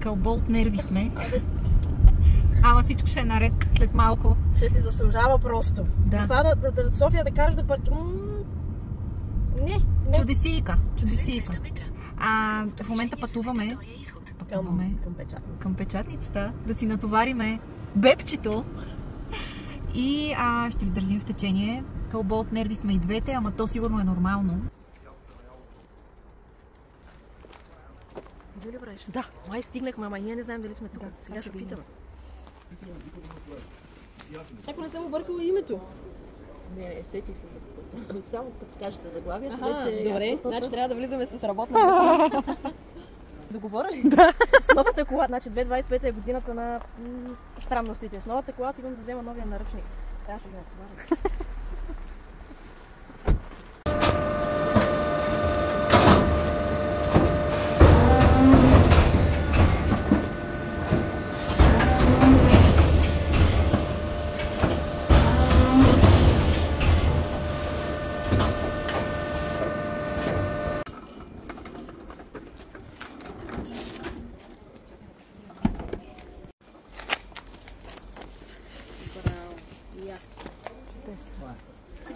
Кълбо от нерви сме. Ама всичко ще е наред след малко. Ще си заслужава просто. Да. Това София да кажеш да парки... Не. Чудесийка. В момента пътуваме към печатницата, да си натовариме бебчето и ще ви държим в течение. Кълбо от нерви сме и двете, ама то сигурно е нормално. Видео ли правиш? Да. Май стигнахме, ама ние не знаем дали сме тук. Сега ще питаме. Ако не съм объркала името. Не, сетих се за какво става. Само като кажете заглавието, вече добре, значи трябва да влизаме с работна кола. Договора ли? Да. С новата кола, значи 2025 е годината на странностите. С новата кола отивам да взема новия наръчник. Сега ще го натоваря.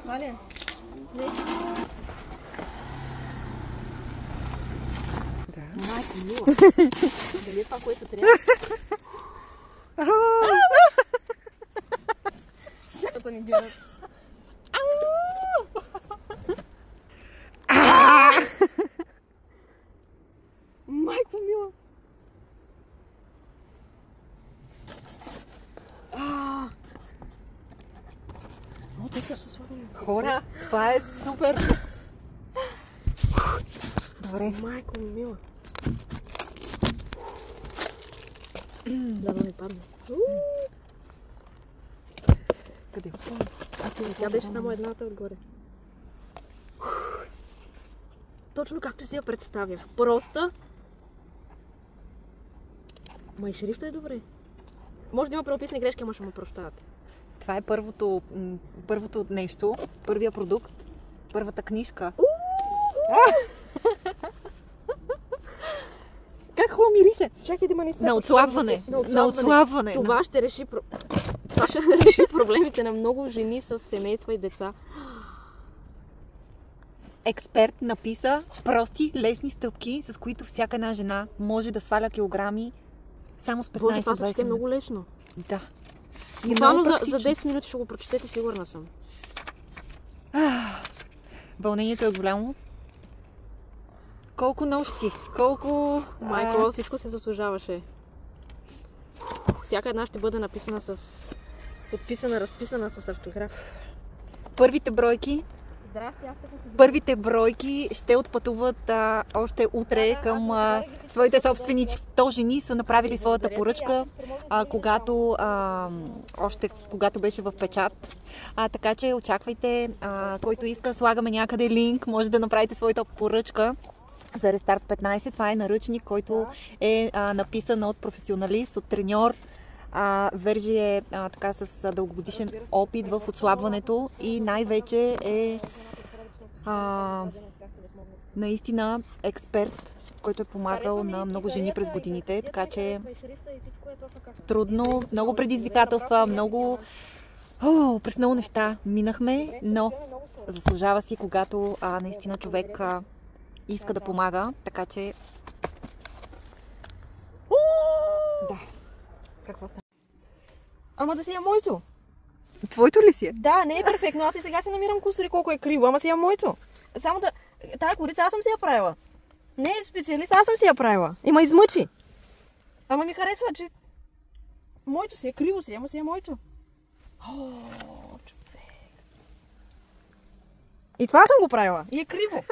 Това ли е? Не. Да. Майко мила. Дали е това, което се трябва? Чакато ни гледат. Майко мила. Хора, това е супер! Добре. Майко ми мила. Да ми падне. Къде? Тя беше само едната отгоре. Точно както си я представях. Проста. Ма и шрифта е добре. Може да има правописни грешки, ама ще му прощавате. Това е първото нещо, първия продукт, първата книжка. Как хубаво мирише! Чакай да ма не се... На отслабване. Това ще реши проблемите на много жени с семейства и деца. Експерт написа прости, лесни стъпки, с които всяка една жена може да сваля килограми само с 15-20 минути. Това ще е много лесно. Да. Буквално за 10 минути ще го прочетете, сигурна съм. Вълнението е голямо. Колко нощи, колко... Майко, всичко се заслужаваше. Всяка една ще бъде написана с... подписана, разписана с автограф. Първите бройки... Първите бройки ще отпътуват още утре към своите собственици. 100 жени са направили своята поръчка, когато беше в печат. Така че очаквайте, който иска, слагаме някъде линк, може да направите своята поръчка за Рестарт 15. Това е наръчник, който е написан от професионалист, от треньор. Вержи е така с дългогодишен опит в отслабването и най-вече е наистина експерт, който е помагал на много жени през годините, така че трудно, много предизвикателства, през много неща минахме, но заслужава си, когато наистина човек иска да помага, така че... Да. Какво стана? Ама да си я моето. Твоето ли си е? Да, не е перфектно. Аз и сега си намирам кусори колко е криво, ама си я моето. Само да... Тая корица аз съм си я правила. Не е специалист, аз съм си я правила. И ма измъчи. Ама ми харесва, че... Моето си е криво си, ама си е моето. Човек. И това съм го правила. И е криво.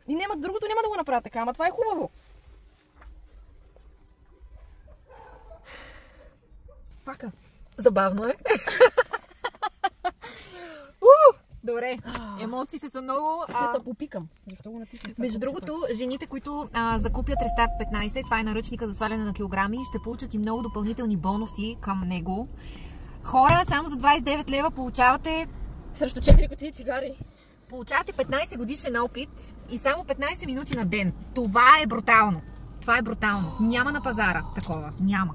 И другото няма да го направя така, ама това е хубаво. Пака. Забавно е. Добре, емоциите са много... Ще се попикам. Защо го натискам? Между другото, жените, които закупят Рестарт 15, това е наръчника за сваляне на килограми, ще получат и много допълнителни бонуси към него. Хора, само за 29 лева получавате... Срещу 4 кутии цигари. Получавате 15 годишен опит и само 15 минути на ден. Това е брутално. Това е брутално. Няма на пазара такова. Няма.